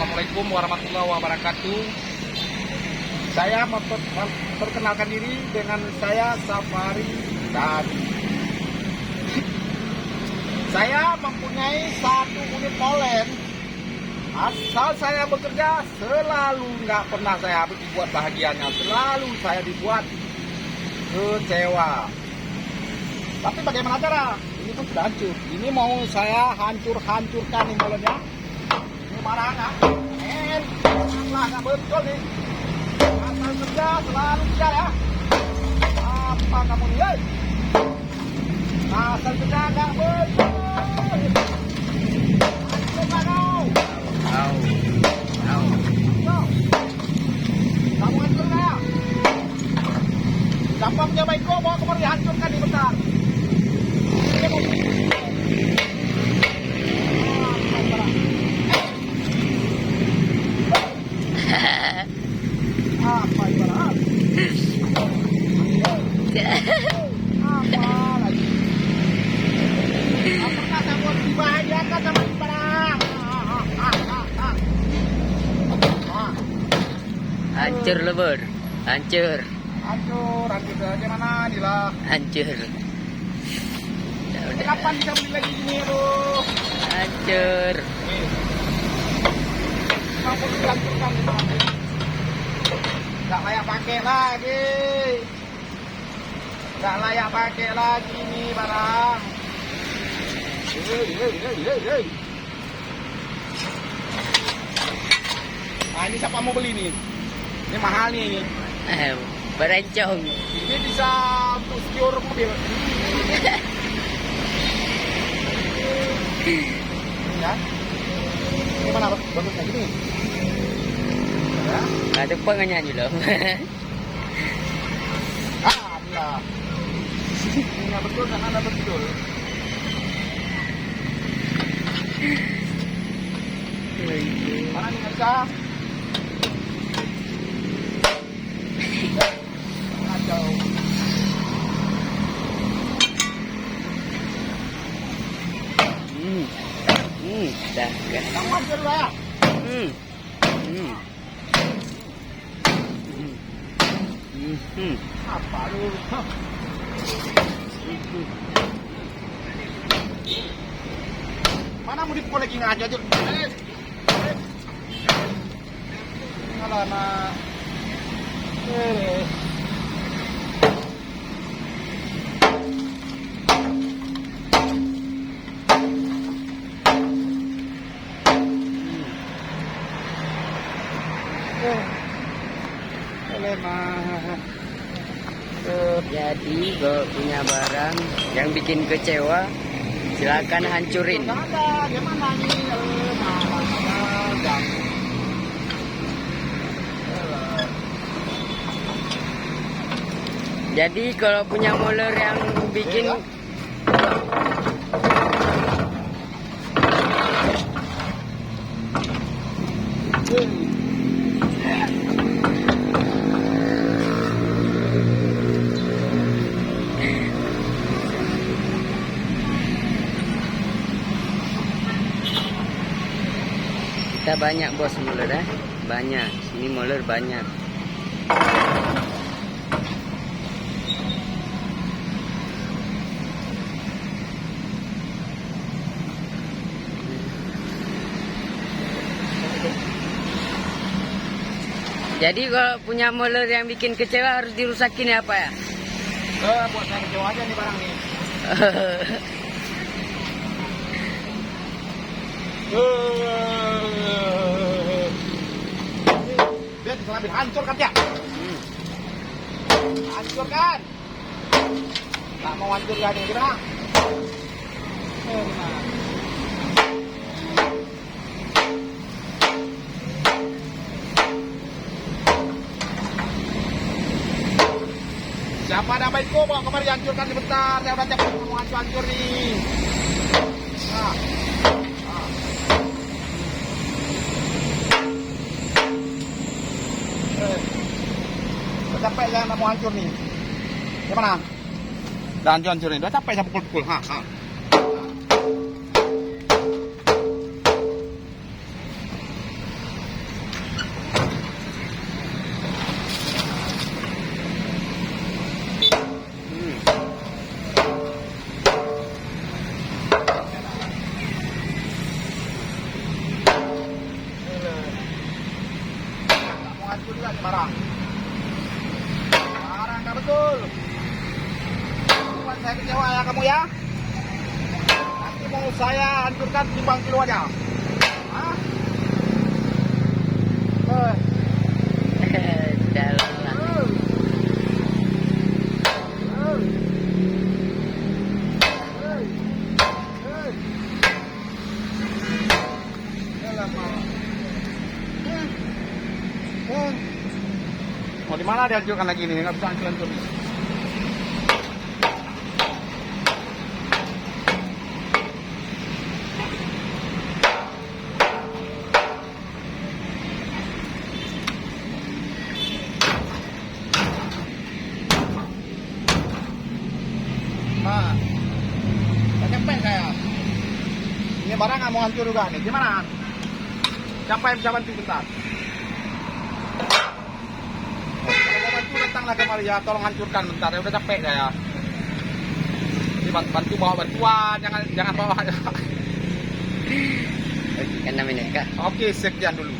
Assalamualaikum warahmatullahi wabarakatuh. Saya memperkenalkan diri dengan saya Safari dan saya mempunyai satu unit molen. Asal saya bekerja selalu nggak pernah saya dibuat bahagianya, selalu saya dibuat kecewa. Tapi bagaimana cara? Ini pun sudah hancur. Ini mau saya hancurkan nih molennya. Ini marah nggak? Nggak betul nih. Asal kerja selalu kerja ya. Apa kamu nih? Asal kerja nggak betul. Hancurkan kau. Kamu hancur nggak? Dampaknya baik kok, bawa kemari hancurkan nih bentar. Apa ibarat? Apa lagi? Apakah kamu dibahagiakan sama ibarat? Hancur lebur, hancur Aja mana nih lah? hancur. Kapan bisa beli lagi gini tuh? Hancur. Kamu dihancurkan nih mana? Gak layak pakai lagi. Gak layak pakai lagi nih barang. Nah ini siapa mau beli nih? Ini mahal nih ini. Berencong. Ini bisa untuk secure mobil. Ya. Ini mana bagusnya gini? Ya. Ada pengenyanyi loh. Ada. Ini betul dan ada betul. Mana nih bisa? Kacau. Dah kan. Kamu hancur lah. Apa lu? Mana mau dipukul lagi nggak aja? Alah nak. Jadi kalau punya barang yang bikin kecewa, silakan hancurin. Ada, gimana nih? Jadi kalau punya moler yang bikin kita banyak bos moler ya, banyak. Sini moler banyak. Jadi kalau punya moler yang bikin kecewa harus dirusakin ya apa ya? Buat saya kecewa aja nih barang nih. Dia diselambit hancur kan ya? Hancur kan? Nggak mau hancur ya nih kita. Siapa ada baikku bawa kemari hancurkan sebentar. Saya udah capek mau hancur nih. Nah. Udah capek saya mau hancur nih. Gimana? Udah hancur nih. Udah capek saya pukul-pukul. juga nih barang. Barang nggak betul. Buat saya kecewa ya kamu ya. Nanti mau saya hancurkan timbang kilo aja. Hah? Jalan lah. Mau di mana dihancurkan lagi nih? Nggak bisa hancur-hancur. Nah, nggak nyampe saya. Ini barang nggak mau hancur juga nih. Gimana? Siapa yang bisa bantu bentar? Kalau mau bantu datanglah kemari ya, tolong hancurkan bentar. Ya udah capek saya. Ini bantu bawa bantuan, jangan bawa. Kan namanya kak. Oke, sekian dulu.